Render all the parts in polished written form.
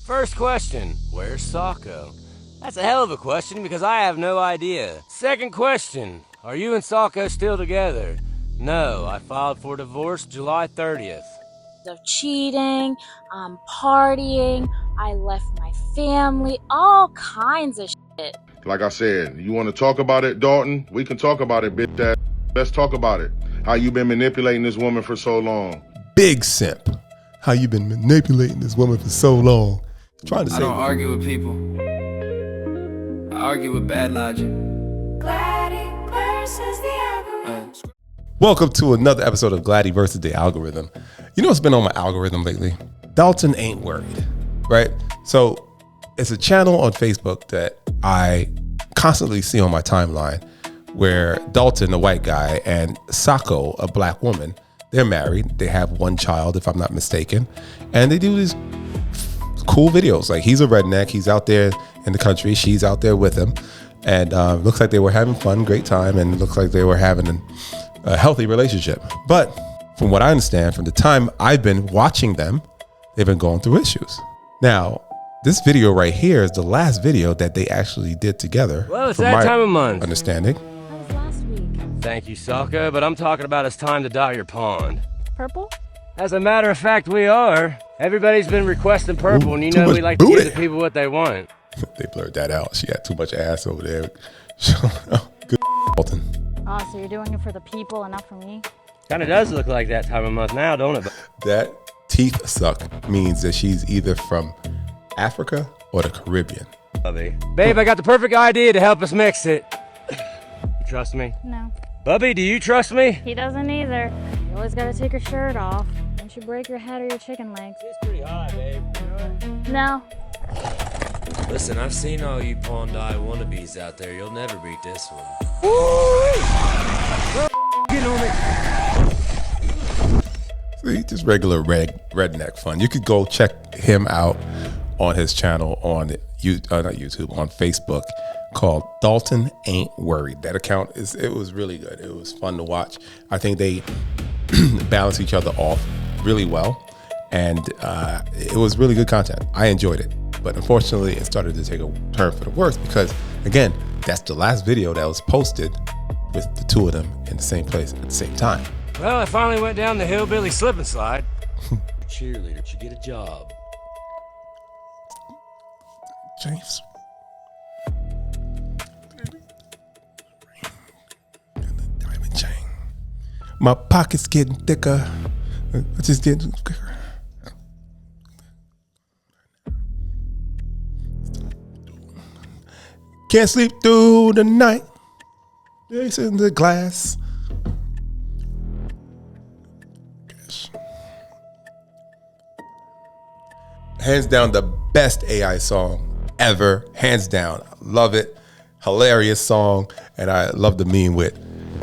First question, where's Sako? That's a hell of a question because I have no idea. Second question, are you and Sako still together? No, I filed for divorce July 30th. Of cheating, partying, I left my family, all kinds of shit. Like I said, you want to talk about it, Dalton? We can talk about it, bitch ass. Let's talk about it. How you been manipulating this woman for so long? Big simp. How you been manipulating this woman for so long? Trying to say I don't argue with people. I argue with bad logic. Gladi versus the algorithm. Welcome to another episode of Gladi versus the algorithm. You know what's been on my algorithm lately? Dalton Ain't Worried, right? So it's a channel on Facebook that I constantly see on my timeline where Dalton, a white guy, and Sako, a black woman, they're married. They have one child, if I'm not mistaken. And they do these cool videos. Like, he's a redneck. He's out there in the country. She's out there with him. And looks like they were having fun, great time. And it looks like they were having a healthy relationship. But from what I understand, from the time I've been watching them, they've been going through issues. Now, this video right here is the last video that they actually did together. Well, it's that time of month. Understanding. That was last week. Thank you, Sako, but I'm talking about it's time to dye your pond. Purple? As a matter of fact, we are. Everybody's been requesting purple, Ooh, and you too know much we like to booty. give the people what they want. They blurred that out. She had too much ass over there. Good Dalton. Oh, so you're doing it for the people and not for me? Kinda does look like that time of month now, don't it? That teeth suck means that she's either from Africa or the Caribbean. Bubby. Babe, I got the perfect idea to help us mix it. You trust me? No. Bubby, do you trust me? He doesn't either. You always gotta take your shirt off. Don't you break your head or your chicken legs. It's pretty hot, babe. No. Listen, I've seen all you pawn dye wannabes out there. You'll never beat this one. See, just regular redneck fun. You could go check him out on his channel on not YouTube, on Facebook, called Dalton Ain't Worried. That account it was really good. It was fun to watch. I think they balance each other off really well, and it was really good content. I enjoyed it, but unfortunately, it started to take a turn for the worse because, again, that's the last video that was posted with the two of them in the same place at the same time. Well, I finally went down the hillbilly slip and slide. Cheerleader should get a job. James. Diamond chain. My pocket's getting thicker. It's just getting quicker. Can't sleep through the night. It's in the glass. Hands down, the best AI song ever. Hands down. I love it. Hilarious song. And I love the meme with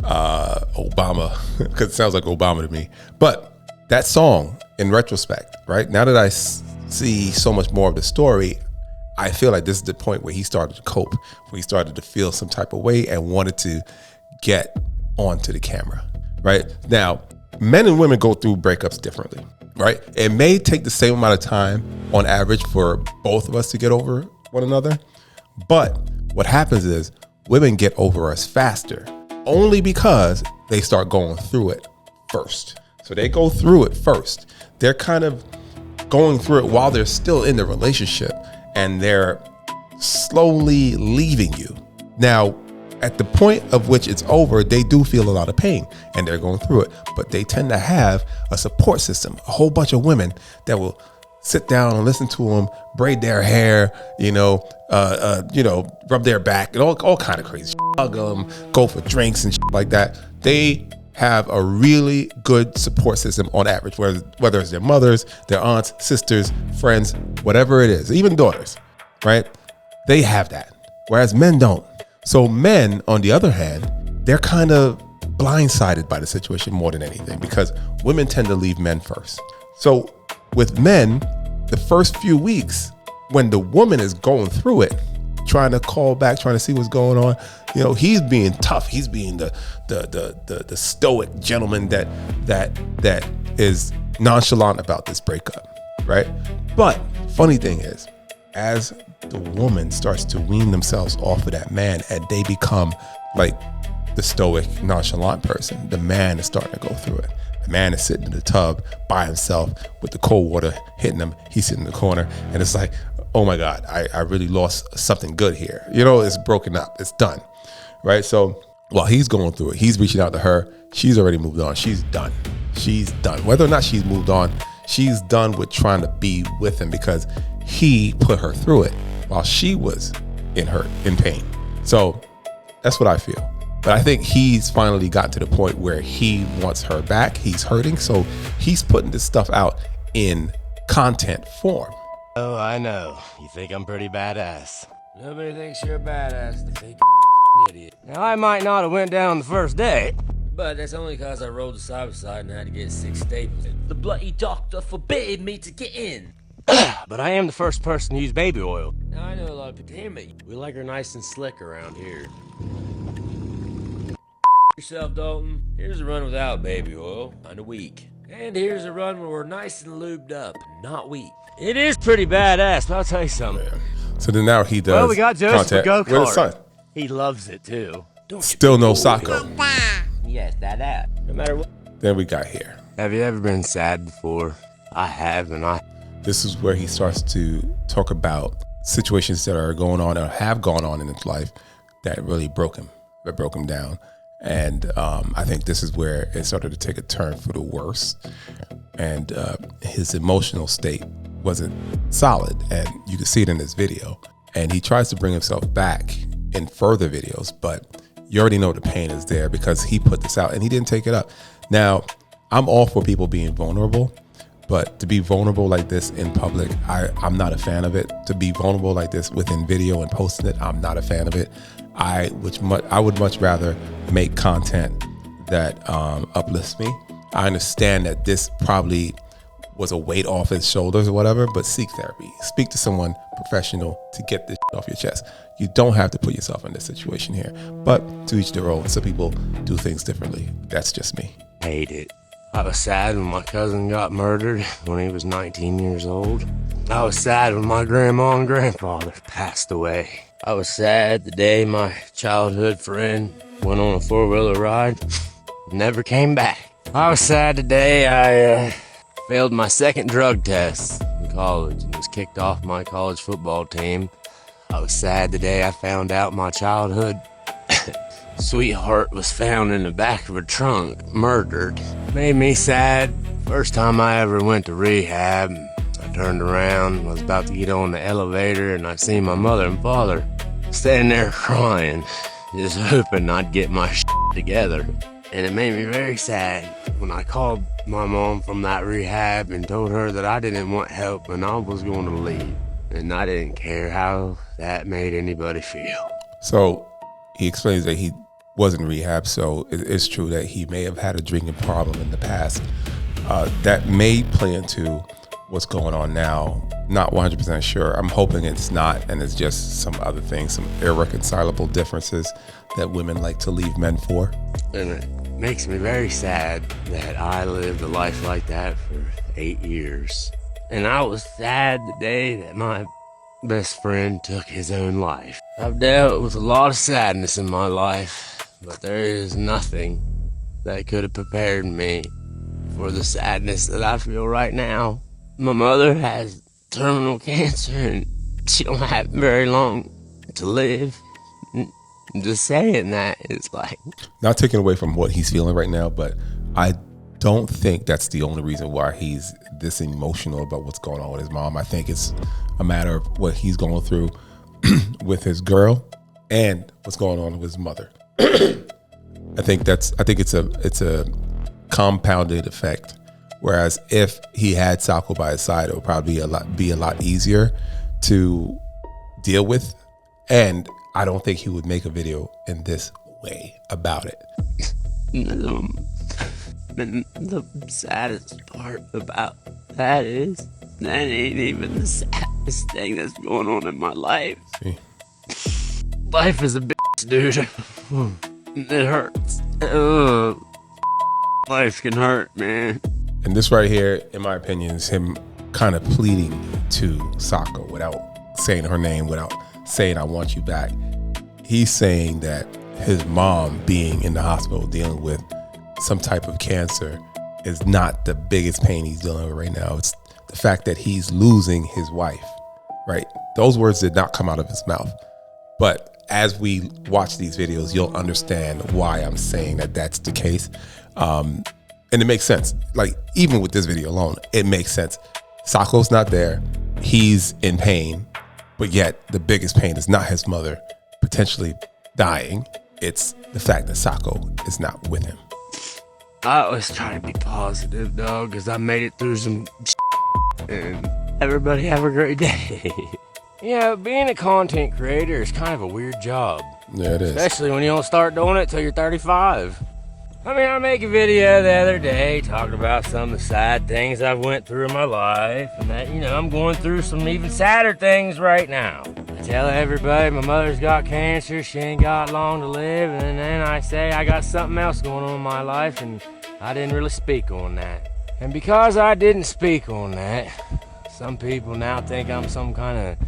Obama, because it sounds like Obama to me. But that song, in retrospect, right? Now that I see so much more of the story, I feel like this is the point where he started to cope, where he started to feel some type of way and wanted to get onto the camera, right? Now, men and women go through breakups differently, right? It may take the same amount of time on average for both of us to get over one another. But what happens is women get over us faster only because they start going through it first. So they go through it first. They're kind of going through it while they're still in the relationship, and they're slowly leaving you. Now, at the point of which it's over, they do feel a lot of pain and they're going through it, but they tend to have a support system, a whole bunch of women that will sit down and listen to them, braid their hair, rub their back and all kind of crazy shit. Hug them, go for drinks and shit like that. They have a really good support system on average, whether it's their mothers, their aunts, sisters, friends, whatever it is, even daughters, right? They have that, whereas men don't. So men, on the other hand, they're kind of blindsided by the situation more than anything because women tend to leave men first. So with men, the first few weeks, when the woman is going through it, trying to call back, trying to see what's going on, he's being tough. He's being the stoic gentleman that is nonchalant about this breakup, right? But Funny thing is, as the woman starts to wean themselves off of that man and they become like the stoic, nonchalant person, the man is starting to go through it. The man is sitting in the tub by himself with the cold water hitting him. He's sitting in the corner and it's like, oh my God, I really lost something good here. You know, it's broken up. It's done. Right? So while he's going through it, he's reaching out to her. She's already moved on. She's done. She's done. Whether or not she's moved on, she's done with trying to be with him because he put her through it while she was in pain. So that's what I feel. But I think he's finally gotten to the point where he wants her back. He's hurting. So he's putting this stuff out in content form. Oh, I know. You think I'm pretty badass. Nobody thinks you're a badass. They think idiot. Now, I might not have went down the first day. But that's only because I rolled side by side and had to get 6 staples. The bloody doctor forbade me to get in. But I am the first person to use baby oil. Now I know a lot of people. Damn it. We like her nice and slick around here. Yourself, Dalton. Here's a run without baby oil. Kinda weak. And here's a run where we're nice and lubed up, not weak. It is pretty badass, but I'll tell you something. So then now he does. Well, we got Joseph content. a go-kart. Where's his son? He loves it too. Still no Sako. Yes, that. No matter what. Then we got here. Have you ever been sad before? I have, and This is where he starts to talk about situations that are going on or have gone on in his life that really broke him down. And I think this is where it started to take a turn for the worse. And his emotional state wasn't solid. And you can see it in this video. And he tries to bring himself back in further videos, but you already know the pain is there because he put this out and he didn't take it up. Now, I'm all for people being vulnerable, but to be vulnerable like this in public, I'm not a fan of it. To be vulnerable like this within video and posting it, I'm not a fan of it. I would much rather make content that uplifts me. I understand that this probably was a weight off his shoulders or whatever, but seek therapy. Speak to someone professional to get this off your chest. You don't have to put yourself in this situation here, but to each their own. Some people do things differently. That's just me. hate it. I was sad when my cousin got murdered when he was 19 years old. I was sad when my grandma and grandfather passed away. I was sad the day my childhood friend went on a four-wheeler ride, never came back. I was sad the day I failed my second drug test in college and was kicked off my college football team. I was sad the day I found out my childhood sweetheart was found in the back of a trunk, murdered. Made me sad. First time I ever went to rehab, I turned around, was about to get on the elevator, and I seen my mother and father standing there crying, just hoping I'd get my shit together. And it made me very sad when I called my mom from that rehab and told her that I didn't want help and I was going to leave. And I didn't care how that made anybody feel. So he explains that he was in rehab, so it's true that he may have had a drinking problem in the past. That may play into what's going on now. Not 100% sure. I'm hoping it's not, and it's just some other things, some irreconcilable differences that women like to leave men for. And it makes me very sad that I lived a life like that for 8 years. And I was sad the day that my best friend took his own life. I've dealt with a lot of sadness in my life, but there is nothing that could have prepared me for the sadness that I feel right now. My mother has terminal cancer and she don't have very long to live. Just saying that is like... Not taking away from what he's feeling right now, but I don't think that's the only reason why he's this emotional about what's going on with his mom. I think it's a matter of what he's going through with his girl and what's going on with his mother. I think it's a compounded effect. Whereas if he had Sako by his side, it would probably be a lot easier to deal with. And I don't think he would make a video in this way about it. And the saddest part about that is that ain't even the saddest thing that's going on in my life. See? Life is a bitch, dude. It hurts. Life can hurt, man. And this right here, in my opinion, is him kind of pleading to Sako without saying her name, without saying I want you back. He's saying that his mom being in the hospital dealing with some type of cancer is not the biggest pain he's dealing with right now. It's the fact that he's losing his wife, right? Those words did not come out of his mouth. But as we watch these videos, you'll understand why I'm saying that that's the case. And it makes sense. Like, even with this video alone, it makes sense. Sako's not there. He's in pain, but yet the biggest pain is not his mother potentially dying. It's the fact that Sako is not with him. I always try to be positive, dog, because I made it through some and everybody have a great day. Yeah, being a content creator is kind of a weird job. Yeah, it is. Especially when you don't start doing it till you're 35. I mean, I make a video the other day talking about some of the sad things I've went through in my life, and that, you know, I'm going through some even sadder things right now. I tell everybody my mother's got cancer, she ain't got long to live, and then I say I got something else going on in my life, and I didn't really speak on that. And because I didn't speak on that, some people now think I'm some kind of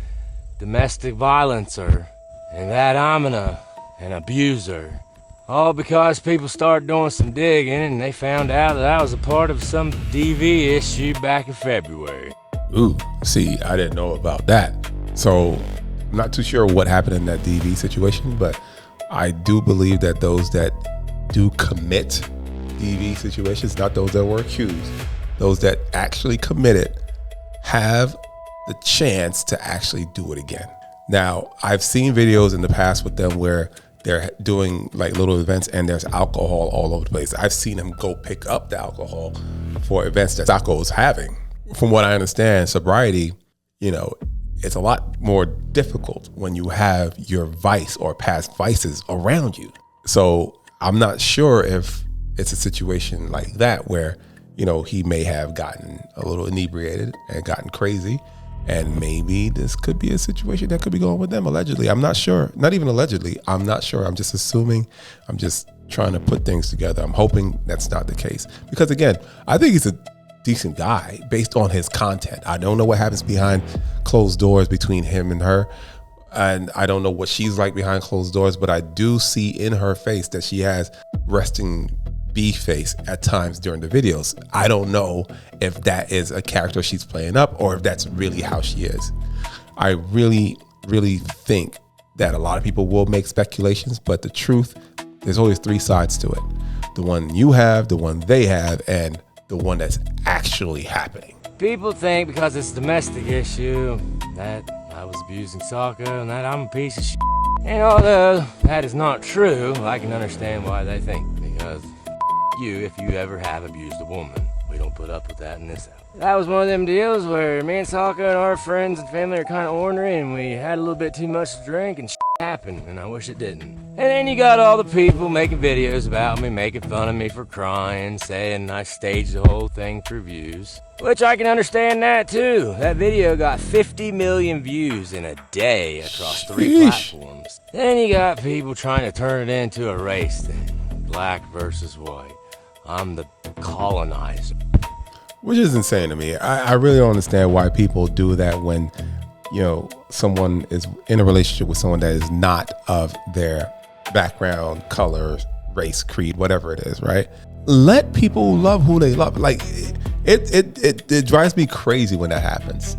domestic violencer, and that I'm an abuser. All because people started doing some digging and they found out that I was a part of some DV issue back in February. Ooh, see, I didn't know about that. So I'm not too sure what happened in that DV situation, but I do believe that those that do commit DV situations, not those that were accused, those that actually committed, have the chance to actually do it again. Now, I've seen videos in the past with them where they're doing like little events and there's alcohol all over the place. I've seen them go pick up the alcohol for events that Sako is having. From what I understand, sobriety, you know, it's a lot more difficult when you have your vice or past vices around you. So I'm not sure if it's a situation like that where, you know, he may have gotten a little inebriated and gotten crazy. And maybe this could be a situation that could be going with them, allegedly. I'm not sure. Not even allegedly. I'm not sure. I'm just assuming. I'm just trying to put things together. I'm hoping that's not the case. Because again, I think he's a decent guy based on his content. I don't know what happens behind closed doors between him and her. And I don't know what she's like behind closed doors, but I do see in her face that she has resting B face at times during the videos. I don't know if that is a character she's playing up or if that's really how she is. I really, really think that a lot of people will make speculations, but the truth, there's always three sides to it. The one you have, the one they have, and the one that's actually happening. People think because it's a domestic issue that I was abusing Sako and that I'm a piece of shit. And although that is not true, I can understand why they think, because you, if you ever have abused a woman, we don't put up with that in this house. That was one of them deals where me and Sako and our friends and family are kind of ornery and we had a little bit too much to drink and shit happened, and I wish it didn't. And then you got all the people making videos about me, making fun of me for crying, saying I staged the whole thing for views. Which I can understand that too. That video got 50 million views in a day across 3 platforms. Then you got people trying to turn it into a race thing. Black versus white. I'm the colonizer. Which is insane to me. I really don't understand why people do that when, you know, someone is in a relationship with someone that is not of their background, color, race, creed, whatever it is, right? Let people love who they love. Like, it drives me crazy when that happens.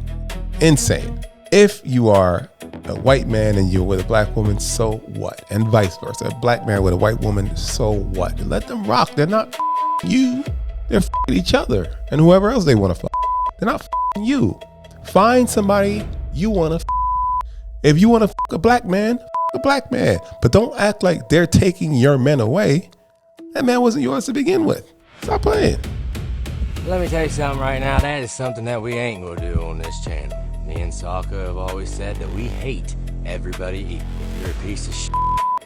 Insane. If you are a white man and you're with a black woman, so what? And vice versa. A black man with a white woman, so what? Let them rock. They're not you. They're each other and whoever else they want to. They're not you. Find somebody you want to. If you want to a black man, a black man. But don't act like they're taking your men away. That man wasn't yours to begin with. Stop playing. Let me tell you something right now. That is something that we ain't gonna do on this channel. Me and Sako have always said that we hate everybody equal. You're a piece of shit.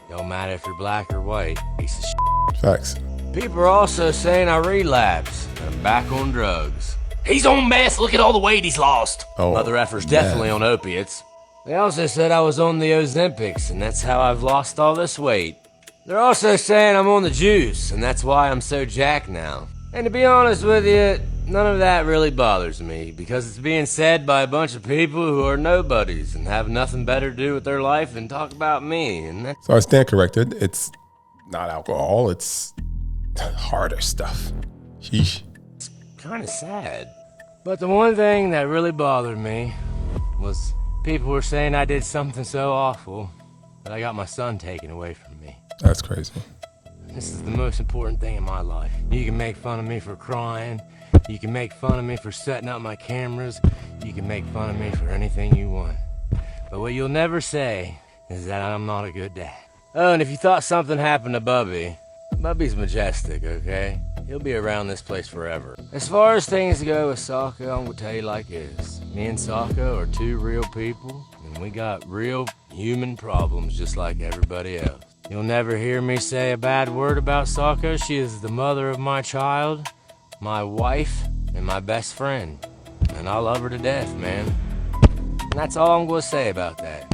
Don't matter if you're black or white. Piece of shit. Facts. People are also saying I relapsed. I'm back on drugs. He's on meth. Look at all the weight he's lost. Oh, Mother effer's definitely on opiates. They also said I was on the Ozempics, and that's how I've lost all this weight. They're also saying I'm on the juice, and that's why I'm so jacked now. And to be honest with you, none of that really bothers me, because it's being said by a bunch of people who are nobodies and have nothing better to do with their life than talk about me. And that's So I stand corrected. It's not alcohol. It's harder stuff. Sheesh. kind of sad. But the one thing that really bothered me was people were saying I did something so awful that I got my son taken away from me. That's crazy. This is the most important thing in my life. You can make fun of me for crying. You can make fun of me for setting up my cameras. You can make fun of me for anything you want. But what you'll never say is that I'm not a good dad. Oh, and if you thought something happened to Bubby's majestic, okay? He'll be around this place forever. As far as things go with Sako, I'm gonna tell you like this. Me and Sako are two real people, and we got real human problems just like everybody else. You'll never hear me say a bad word about Sako. She is the mother of my child, my wife, and my best friend. And I love her to death, man. And that's all I'm gonna say about that.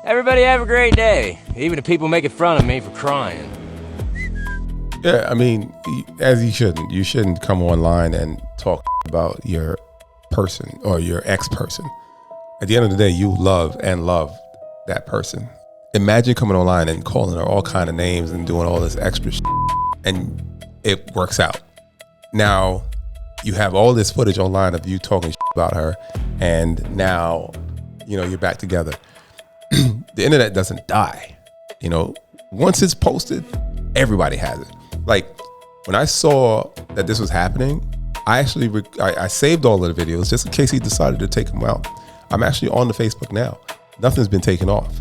Everybody have a great day, even the people making fun of me for crying. Yeah, I mean, as you shouldn't. You shouldn't come online and talk about your person or your ex-person. At the end of the day, you love that person. Imagine coming online and calling her all kind of names and doing all this extra shit, and it works out. Now, you have all this footage online of you talking shit about her, and now, you're back together. The internet doesn't die. Once it's posted, everybody has it. Like, when I saw that this was happening, I actually I saved all of the videos just in case he decided to take them out. I'm actually on the Facebook now. Nothing's been taken off.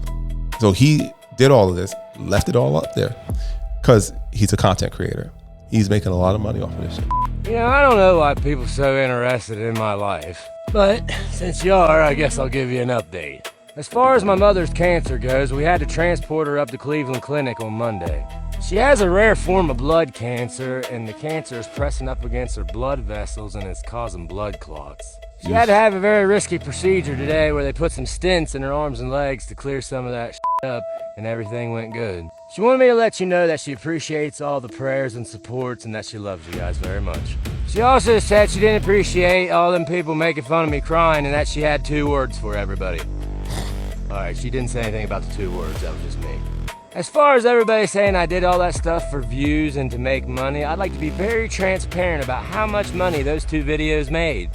So he did all of this, left it all up there, because he's a content creator. He's making a lot of money off of this shit. I don't know why people are so interested in my life, but since you are, I guess I'll give you an update. As far as my mother's cancer goes, we had to transport her up to Cleveland Clinic on Monday. She has a rare form of blood cancer, and the cancer is pressing up against her blood vessels and is causing blood clots. She had to have a very risky procedure today where they put some stents in her arms and legs to clear some of that up, and everything went good. She wanted me to let you know that she appreciates all the prayers and supports and that she loves you guys very much. She also said she didn't appreciate all them people making fun of me crying and that she had 2 words for everybody. Alright, she didn't say anything about the 2 words, that was just me. As far as everybody saying I did all that stuff for views and to make money, I'd like to be very transparent about how much money those 2 videos made.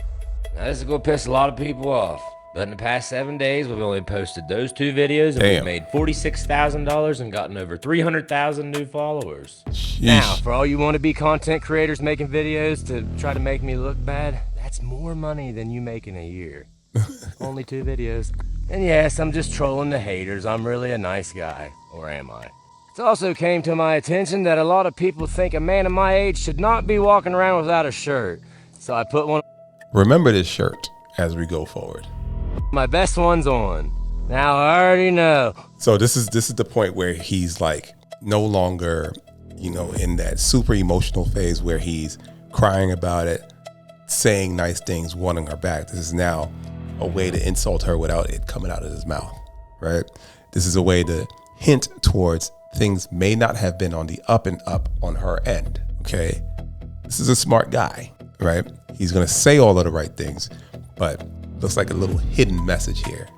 Now this is gonna piss a lot of people off, but in the past 7 days, we've only posted those 2 videos and we've made $46,000 and gotten over 300,000 new followers. Sheesh. Now, for all you wanna be content creators making videos to try to make me look bad, that's more money than you make in a year. Only 2 videos. And yes, I'm just trolling the haters. I'm really a nice guy. Or am I? It also came to my attention that a lot of people think a man of my age should not be walking around without a shirt. So I put one. Remember this shirt as we go forward. My best one's on. Now I already know. So this is the point where he's like no longer, in that super emotional phase where he's crying about it, saying nice things, wanting her back. This is now a way to insult her without it coming out of his mouth, right? This is a way to hint towards things may not have been on the up and up on her end, okay? This is a smart guy, right? He's gonna say all of the right things, but looks like a little hidden message here.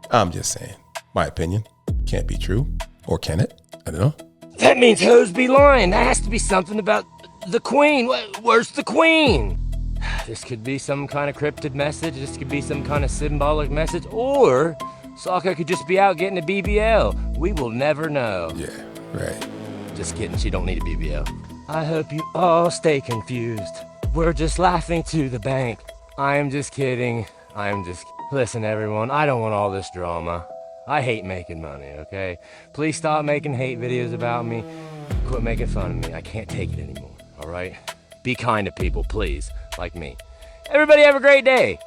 I'm just saying, my opinion, can't be true, or can it? I don't know. That means hoes be lying. That has to be something about the queen. Where's the queen? This could be some kind of cryptid message. This could be some kind of symbolic message. Or Sako could just be out getting a BBL. We will never know. Yeah, right. Just kidding. She don't need a BBL. I hope you all stay confused. We're just laughing to the bank. I am just kidding. Listen, everyone. I don't want all this drama. I hate making money, okay? Please stop making hate videos about me. Quit making fun of me. I can't take it anymore, all right? Be kind to people, please. Like me. Everybody have a great day.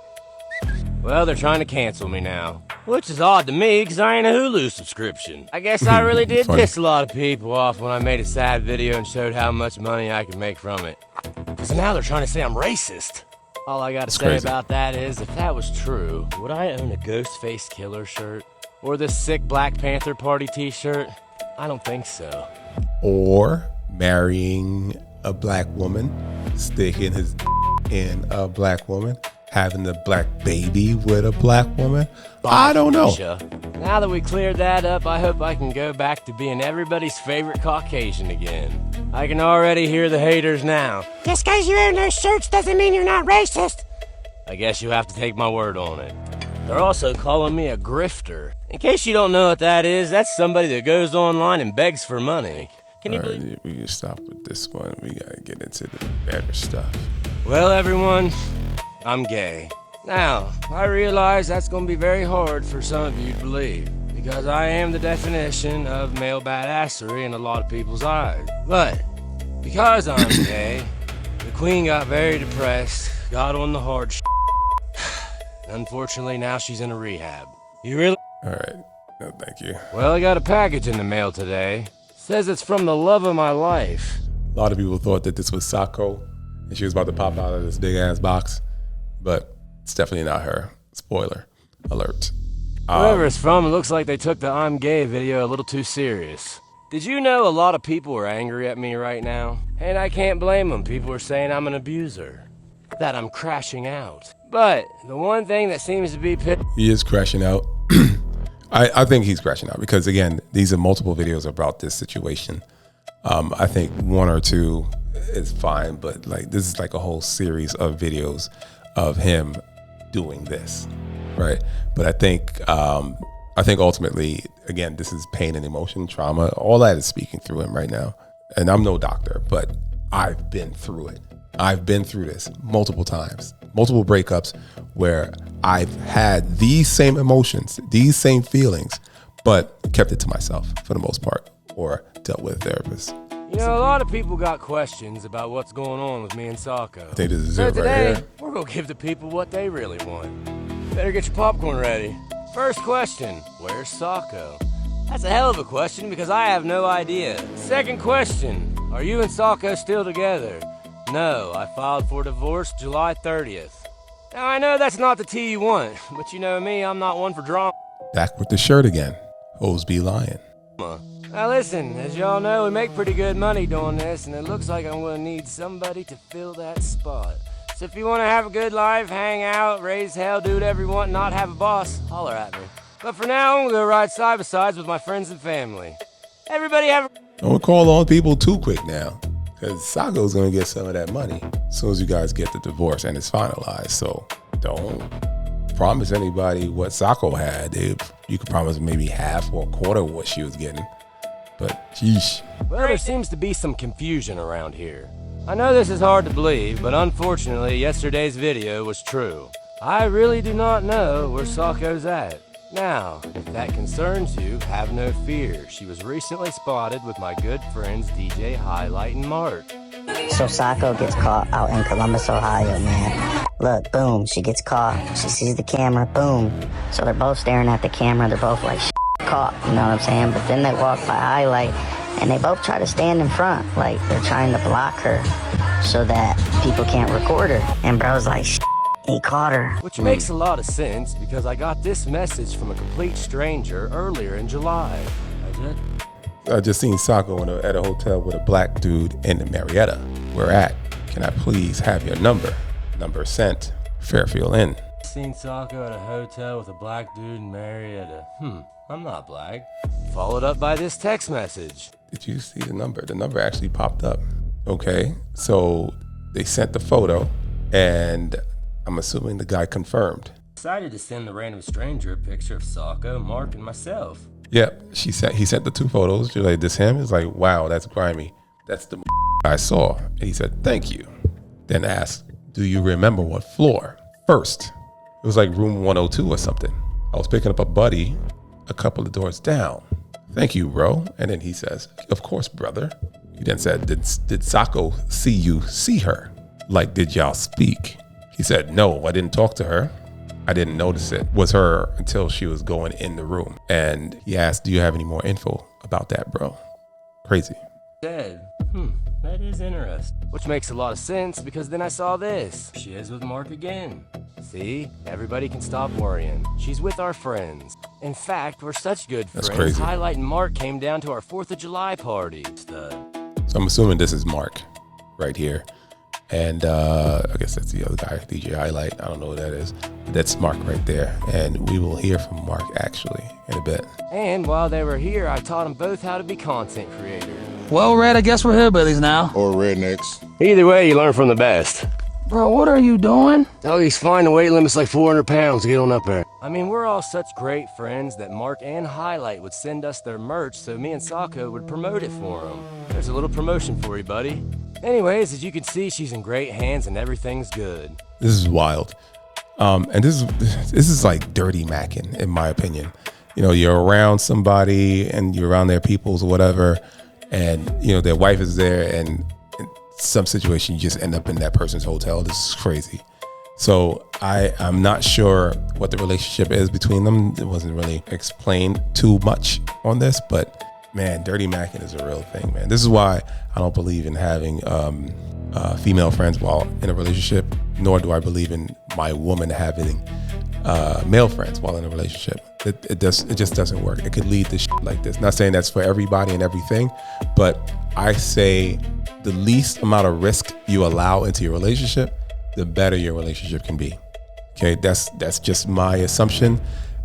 Well, they're trying to cancel me now. Which is odd to me, because I ain't a Hulu subscription. I guess I really did piss a lot of people off when I made a sad video and showed how much money I could make from it. Because now they're trying to say I'm racist. All I gotta say about that is, if that was true, would I own a Ghostface Killer shirt? Or this sick Black Panther Party t-shirt? I don't think so. Or marrying a black woman sticking his in a black woman, having the black baby with a black woman. I don't know. Now that we cleared that up, I hope I can go back to being everybody's favorite Caucasian again. I can already hear the haters now. Just because you own those shirts doesn't mean you're not racist. I guess you have to take my word on it. They're also calling me a grifter. In case you don't know what that is, that's somebody that goes online and begs for money. Can you believe? We can stop with this one. We gotta get into the better stuff. Well, everyone, I'm gay. Now, I realize that's going to be very hard for some of you to believe, because I am the definition of male badassery in a lot of people's eyes. But, because I'm gay, the queen got very depressed, got on the hard shit. Unfortunately, now she's in a rehab. You really? All right. No, thank you. Well, I got a package in the mail today. Says it's from the love of my life. A lot of people thought that this was Sako, and she was about to pop out of this big ass box, but it's definitely not her. Spoiler alert. Whoever it's from, it looks like they took the I'm gay video a little too serious. Did you know a lot of people are angry at me right now? And I can't blame them. People are saying I'm an abuser, that I'm crashing out. But the one thing that seems to be he is crashing out. I think he's crashing out because, again, these are multiple videos about this situation. I think one or two is fine, but like this is like a whole series of videos of him doing this, right? But I think ultimately, again, this is pain and emotion, trauma. All that is speaking through him right now. And I'm no doctor, but I've been through it. I've been through this multiple times, multiple breakups where I've had these same emotions, these same feelings, but kept it to myself for the most part, or dealt with a therapist. You know, a lot of people got questions about what's going on with me and Sako. I think this is so it today, right here. We're gonna give the people what they really want. Better get your popcorn ready. First question, where's Sako? That's a hell of a question because I have no idea. Second question, are you and Sako still together? No, I filed for divorce July 30th. Now I know that's not the tea you want, but you know me, I'm not one for drama. Back with the shirt again. Hoes be lying. Now listen, as y'all know, we make pretty good money doing this, and it looks like I'm gonna need somebody to fill that spot. So if you wanna have a good life, hang out, raise hell, do whatever you want, not have a boss, holler at me. But for now, I'm gonna go ride side by sides with my friends and family. Everybody have a... Don't call on people too quick now, because Sako's gonna get some of that money as soon as you guys get the divorce and it's finalized. So don't promise anybody what Sako had. You could promise maybe half or a quarter of what she was getting. But sheesh. Well, there seems to be some confusion around here. I know this is hard to believe, but unfortunately, yesterday's video was true. I really do not know where Sako's at. Now, if that concerns you, have no fear. She was recently spotted with my good friends DJ Highlight and Mark. So Sako gets caught out in Columbus, Ohio, man. Look, boom, she gets caught. She sees the camera, boom. So they're both staring at the camera. They're both like, caught, you know what I'm saying? But then they walk by Highlight, and they both try to stand in front. Like, they're trying to block her so that people can't record her. And bro's like, he caught her. Which makes a lot of sense, because I got this message from a complete stranger earlier in July. I just seen Sako at a hotel with a black dude in Marietta. Where at? Can I please have your number? Number sent. Fairfield Inn. Seen Sako at a hotel with a black dude in Marietta. I'm not black. Followed up by this text message. Did you see the number? The number actually popped up. Okay, so they sent the photo, and I'm assuming the guy confirmed. Decided to send the random stranger a picture of Sako, Mark, and myself. Yep, he sent the two photos. She's like, this him? It's like, wow, that's grimy. That's the I saw. And he said, thank you. Then asked, do you remember what floor? First, it was like room 102 or something. I was picking up a buddy a couple of doors down. Thank you, bro. And then he says, of course, brother. He then said, did Sako see her? Like, did y'all speak? He said, no, I didn't talk to her. I didn't notice it was her until she was going in the room. And he asked, do you have any more info about that, bro? Crazy. Said, that is interesting. Which makes a lot of sense, because then I saw this. She is with Mark again. See? Everybody can stop worrying. She's with our friends. In fact, we're such good friends. That's crazy. Highlight and Mark came down to our 4th of July party. So I'm assuming this is Mark right here. And I guess that's the other guy, DJ Highlight. I don't know who that is. That's Mark right there. And we will hear from Mark actually in a bit. And while they were here, I taught them both how to be content creators. Well, Red, I guess we're hillbillies now. Or rednecks. Either way, you learn from the best. Bro, what are you doing? Oh, he's fine. The weight limit's like 400 pounds. Get on up there. I mean, we're all such great friends that Mark and Highlight would send us their merch so me and Sako would promote it for them. There's a little promotion for you, buddy. Anyways, as you can see, she's in great hands and everything's good. This is wild. And this is like dirty macking, in my opinion. You know, you're around somebody and you're around their peoples or whatever, and, you know, their wife is there, and in some situation you just end up in that person's hotel. This is crazy. So I'm not sure what the relationship is between them. It wasn't really explained too much on this, but man, dirty macking is a real thing, man. This is why I don't believe in having female friends while in a relationship, nor do I believe in my woman having male friends while in a relationship. It just doesn't work. It could lead to shit like this. Not saying that's for everybody and everything, but I say the least amount of risk you allow into your relationship, the better your relationship can be. Okay, that's just my assumption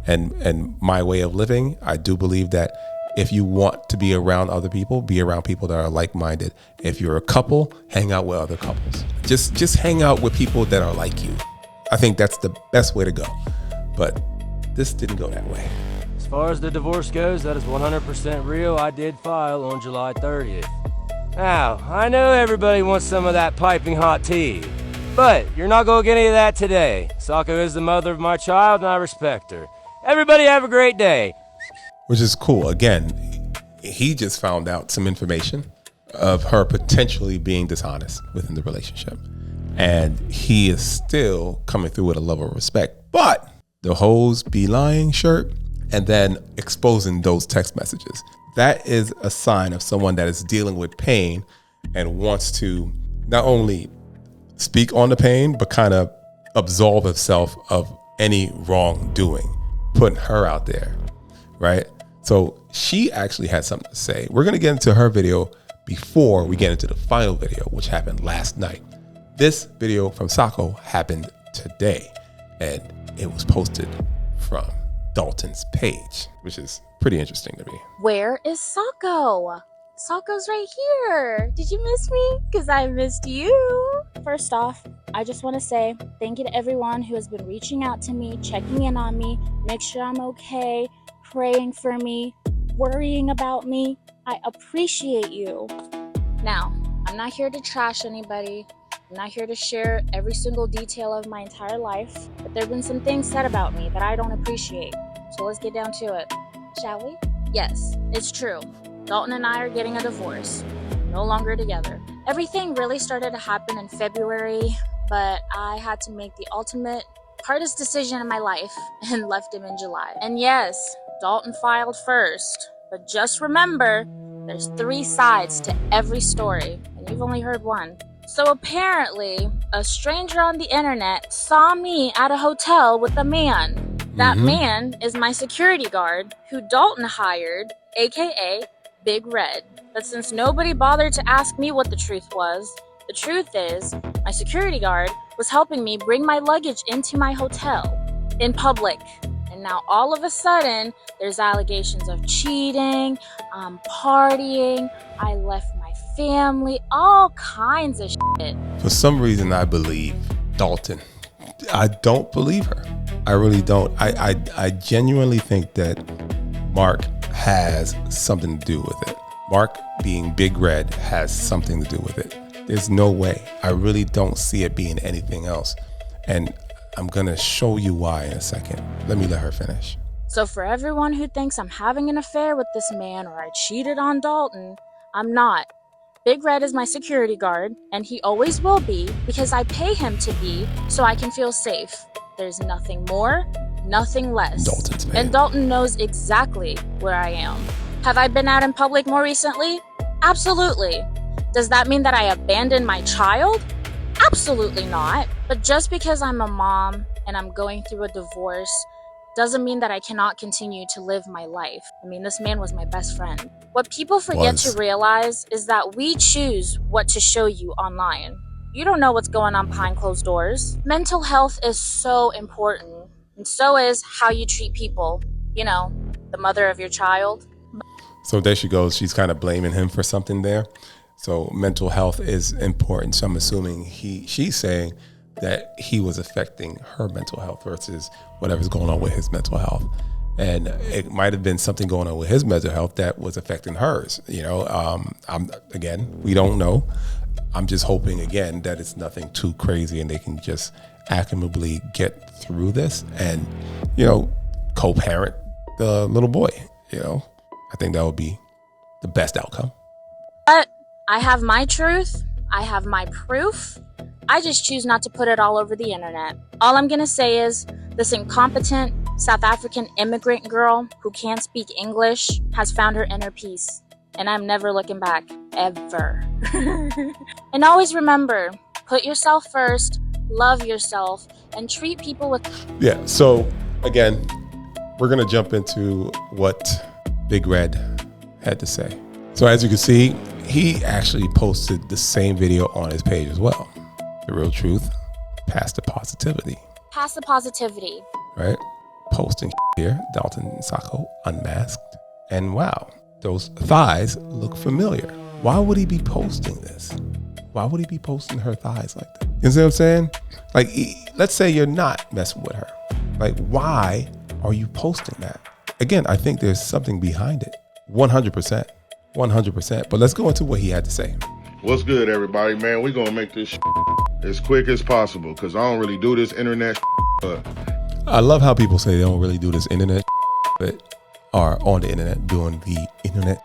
and my way of living. I do believe that if you want to be around other people, be around people that are like-minded. If you're a couple, hang out with other couples. Just hang out with people that are like you. I think that's the best way to go. But this didn't go that way. As far as the divorce goes, that is 100% real. I did file on July 30th. Now, I know everybody wants some of that piping hot tea, but you're not going to get any of that today. Sako is the mother of my child, and I respect her. Everybody have a great day. Which is cool. Again, he just found out some information of her potentially being dishonest within the relationship. And he is still coming through with a level of respect. But the hoes be lying shirt and then exposing those text messages, that is a sign of someone that is dealing with pain and wants to not only speak on the pain, but kind of absolve himself of any wrongdoing, putting her out there, right? So she actually had something to say. We're going to get into her video before we get into the final video, which happened last night. This video from Sako happened today, and it was posted from Dalton's page, which is pretty interesting to me. Where is Sako? Sako's right here. Did you miss me? Because I missed you. First off, I just want to say thank you to everyone who has been reaching out to me, checking in on me, make sure I'm okay, praying for me, worrying about me. I appreciate you. Now, I'm not here to trash anybody. I'm not here to share every single detail of my entire life, but there have been some things said about me that I don't appreciate. So let's get down to it, shall we? Yes, it's true. Dalton and I are getting a divorce. No longer together. Everything really started to happen in February, but I had to make the ultimate, hardest decision in my life and left him in July. And yes, Dalton filed first, but just remember, there's 3 sides to every story, and you've only heard one. So apparently, a stranger on the internet saw me at a hotel with a man. That man is my security guard, who Dalton hired, aka Big Red. But since nobody bothered to ask me what the truth was, the truth is, my security guard was helping me bring my luggage into my hotel, in public. And now all of a sudden, there's allegations of cheating, partying, I left my family, all kinds of shit. For some reason, I believe Dalton. I don't believe her. I really don't. I genuinely think that Mark has something to do with it. Mark being Big Red has something to do with it. There's no way. I really don't see it being anything else. And I'm going to show you why in a second. Let her finish. So for everyone who thinks I'm having an affair with this man or I cheated on Dalton, I'm not. Big Red is my security guard, and he always will be because I pay him to be so I can feel safe. There's nothing more, nothing less. Dalton's man. And Dalton knows exactly where I am. Have I been out in public more recently? Absolutely. Does that mean that I abandoned my child? Absolutely not. But just because I'm a mom and I'm going through a divorce doesn't mean that I cannot continue to live my life. I mean, this man was my best friend. What people forget to realize is that we choose what to show you online. You don't know what's going on behind closed doors. Mental health is so important, and so is how you treat people. You know, the mother of your child. So there she goes. She's kind of blaming him for something there. So mental health is important. So I'm assuming she's saying that he was affecting her mental health versus whatever's going on with his mental health. And it might have been something going on with his mental health that was affecting hers. You know, we don't know. I'm just hoping again that it's nothing too crazy and they can just amicably get through this and, you know, co-parent the little boy. You know, I think that would be the best outcome. But I have my truth. I have my proof. I just choose not to put it all over the internet. All I'm gonna say is this incompetent South African immigrant girl who can't speak English has found her inner peace. And I'm never looking back, ever. And always remember, put yourself first, love yourself, and treat people with... Yeah, so again, we're gonna jump into what Big Red had to say. So as you can see, he actually posted the same video on his page as well. The real truth, past the positivity. Pass the positivity. Right? Posting here, Dalton and Saiko unmasked. And wow, those thighs look familiar. Why would he be posting this? Why would he be posting her thighs like that? You see what I'm saying? Like, let's say you're not messing with her. Like, why are you posting that? Again, I think there's something behind it. 100%. 100%. But let's go into what he had to say. What's good, everybody? Man, we're going to make this as quick as possible because I don't really do this internet but I love how people say they don't really do this internet but are on the internet doing the internet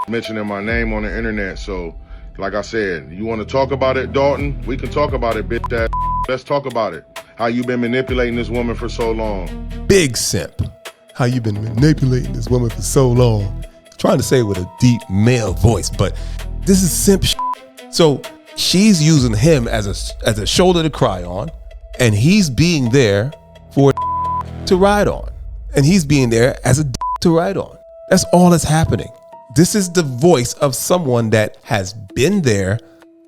mentioning my name on the internet. So, like I said, you want to talk about it, Dalton? We can talk about it, bitch ass. Let's talk about it. How you been manipulating this woman for so long. Big simp. How you been manipulating this woman for so long. Trying to say it with a deep male voice, but this is simp shit. So she's using him as a shoulder to cry on, and he's being there for to ride on, and he's being there as a to ride on. That's all that's happening. This is the voice of someone that has been there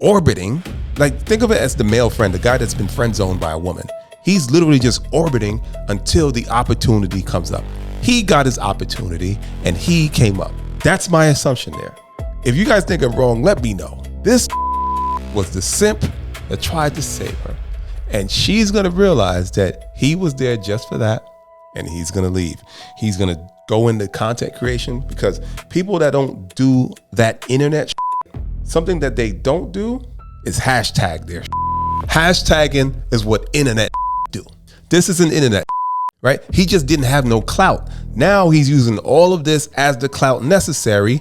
orbiting. Like, think of it as the male friend, the guy that's been friend zoned by a woman. He's literally just orbiting until the opportunity comes up. He got his opportunity and he came up. That's my assumption there. If you guys think I'm wrong, let me know. This was the simp that tried to save her. And she's gonna realize that he was there just for that, and he's gonna leave. He's gonna go into content creation because people that don't do that internet something that they don't do is hashtag their Hashtagging is what internet do. This is an internet, right? He just didn't have no clout. Now he's using all of this as the clout necessary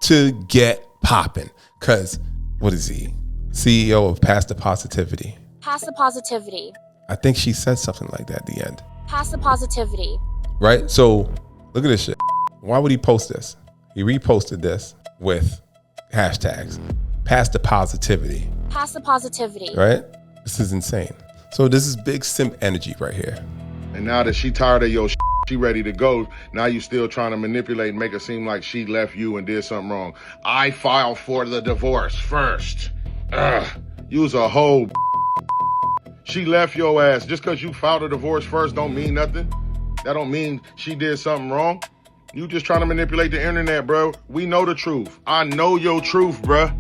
to get popping. Cause what is he? CEO of Pass the Positivity. Pass the positivity. I think she said something like that at the end. Pass the positivity. Right? So look at this shit. Why would he post this? He reposted this with hashtags. Pass the positivity. Pass the positivity. Right? This is insane. So this is big simp energy right here. And now that she tired of your she ready to go. Now you still trying to manipulate and make it seem like she left you and did something wrong. I filed for the divorce first. You's a hoe. She left your ass. Just because you filed a divorce first don't mean nothing. That don't mean she did something wrong. You just trying to manipulate the internet, bro. We know the truth. I know your truth, bro.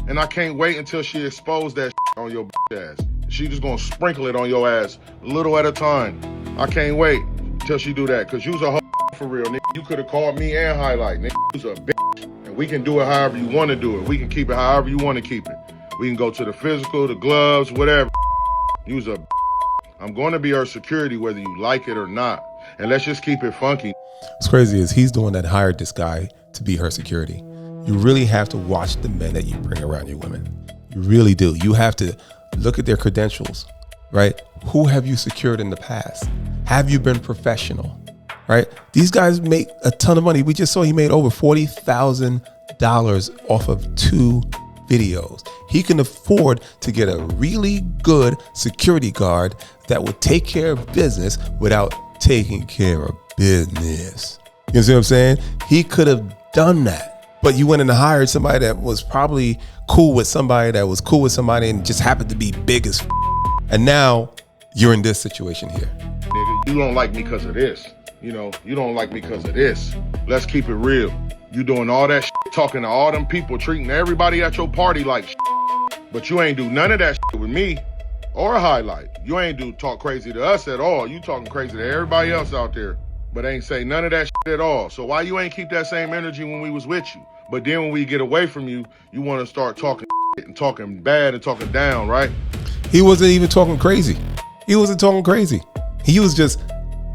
And I can't wait until she exposed that on your ass. She just gonna sprinkle it on your ass a little at a time. I can't wait till she do that, cause you's a hoe for real, nigga. You could have called me and highlight, nigga. You's a bitch. And we can do it however you want to do it. We can keep it however you want to keep it. We can go to the physical, the gloves, whatever. You's a I'm going to be her security whether you like it or not. And let's just keep it funky. What's crazy is he's the one that hired this guy to be her security. You really have to watch the men that you bring around your women. You really do. You have to look at their credentials, right? Who have you secured in the past? Have you been professional, right? These guys make a ton of money. We just saw he made over $40,000 off of 2 videos. He can afford to get a really good security guard that will take care of business without taking care of business. You see what I'm saying? He could have done that. But you went and hired somebody that was probably cool with somebody that was cool with somebody and just happened to be big as and now you're in this situation here. Nigga, you don't like me because of this. You know, you don't like me because of this. Let's keep it real. You doing all that talking to all them people, treating everybody at your party like but you ain't do none of that with me or Highlight. You ain't talk crazy to us at all. You talking crazy to everybody else out there, but ain't say none of that at all. So why you ain't keep that same energy when we was with you? But then when we get away from you, you want to start talking and talking bad and talking down, right? He wasn't even talking crazy. He wasn't talking crazy. He was just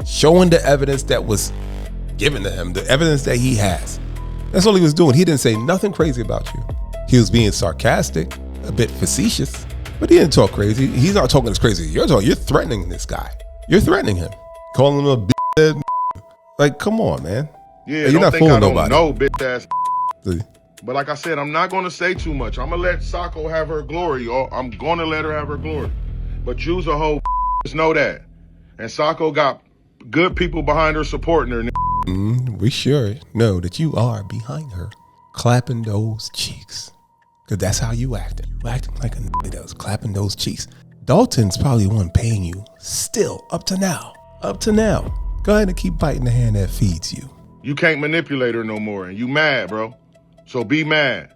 showing the evidence that was given to him, the evidence that he has. That's all he was doing. He didn't say nothing crazy about you. He was being sarcastic, a bit facetious, but he didn't talk crazy. He's not talking as crazy as you're talking. You're threatening this guy. You're threatening him, calling him a bitch. Like, come on, man. Yeah, you're not fooling nobody. No, bitch ass. But like I said, I'm not gonna say too much. I'm gonna let Sako have her glory, y'all. I'm gonna let her have her glory. But you's a whole just know that. And Sako got good people behind her supporting her. We sure know that you are behind her, clapping those cheeks. Cause that's how you acting. You acting like a that was clapping those cheeks. Dalton's probably the one paying you still up to now. Go ahead and keep biting the hand that feeds you. You can't manipulate her no more, and you mad, bro. So be mad.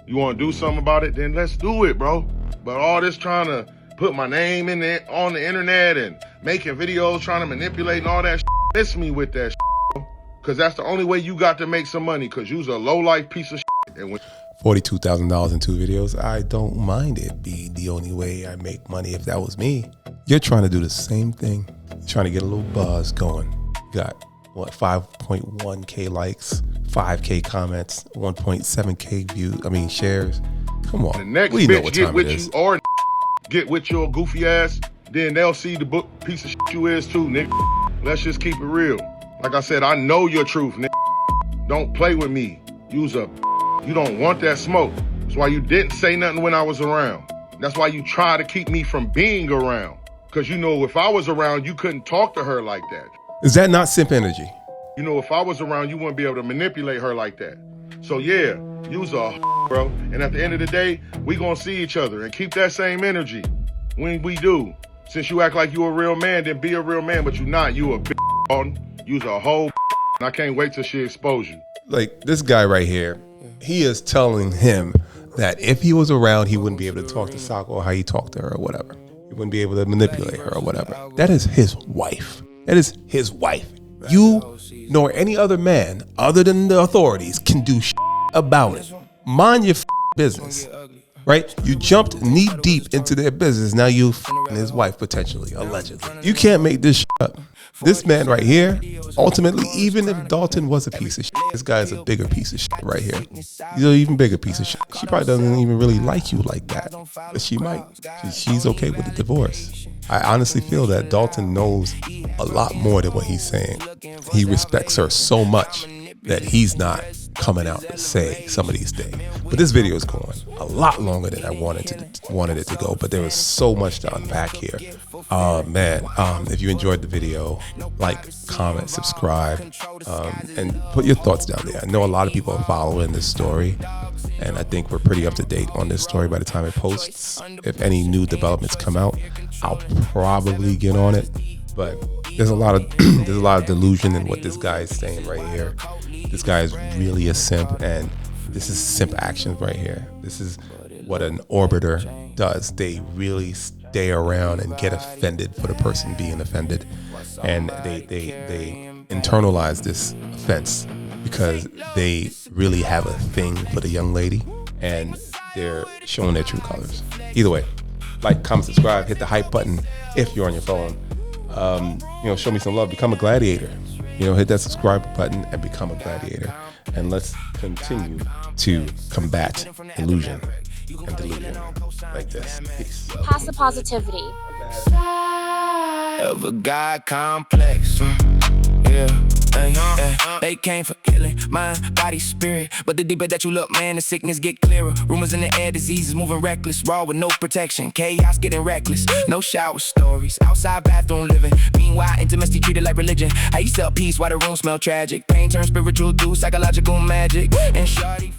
You want to do something about it? Then let's do it, bro. But all this trying to put my name in there on the internet and making videos trying to manipulate and all that miss me with that bro. Cause that's the only way you got to make some money, cause you's a low life piece of and when $42,000 in 2 videos, I don't mind it be the only way I make money if that was me. You're trying to do the same thing. You're trying to get a little buzz going. You got what, 5.1K likes, 5K comments, 1.7K shares. Come on. The next we know bitch what get time with it is. you or get with your goofy ass, then they'll see the book piece of you is too, nigga. Let's just keep it real. Like I said, I know your truth, nigga. Don't play with me. You don't want that smoke. That's why you didn't say nothing when I was around. That's why you try to keep me from being around. Cause you know if I was around, you couldn't talk to her like that. Is that not simp energy? You know, if I was around, you wouldn't be able to manipulate her like that. So yeah, you's a bro. And at the end of the day, we gonna see each other and keep that same energy when we do. Since you act like you a real man, then be a real man, but you not. You a bitch, Dalton. You's a whole and I can't wait till she expose you. Like this guy right here, he is telling him that if he was around, he wouldn't be able to talk to Sako or how he talked to her or whatever. He wouldn't be able to manipulate her or whatever. That is his wife. That is his wife. You nor any other man other than the authorities can do about it. Mind your business, right? You jumped knee deep into their business. Now you his wife potentially, allegedly. You can't make this up. This man right here, ultimately, even if Dalton was a piece of shit, this guy is a bigger piece of shit right here. He's an even bigger piece of shit. She probably doesn't even really like you like that, but she might. She's okay with the divorce. I honestly feel that Dalton knows a lot more than what he's saying. He respects her so much that he's not coming out to say some of these things. But this video is going a lot longer than I wanted it to go, but there was so much to unpack here. If you enjoyed the video, like, comment, subscribe, and put your thoughts down there. I know a lot of people are following this story, and I think we're pretty up to date on this story by the time it posts. If any new developments come out, I'll probably get on it. But there's a lot of delusion in what this guy is saying right here. This guy is really a simp, and this is simp actions right here. This is what an orbiter does. They really stay around and get offended for the person being offended, and they internalize this offense because they really have a thing for the young lady, and they're showing their true colors. Either way, like, comment, subscribe, hit the hype button if you're on your phone. Show me some love. Become a gladiator. Hit that subscribe button and become a gladiator. And let's continue to combat illusion and delusion like this. Peace. Pass the positivity. Of a God complex. They came for killing mind, body, spirit. But the deeper that you look, man, the sickness get clearer. Rumors in the air, diseases moving reckless. Raw with no protection, chaos getting reckless. No shower stories, outside bathroom living. Meanwhile, intimacy treated like religion. I used to sell peace while the room smell tragic. Pain turns spiritual to psychological magic. And shawty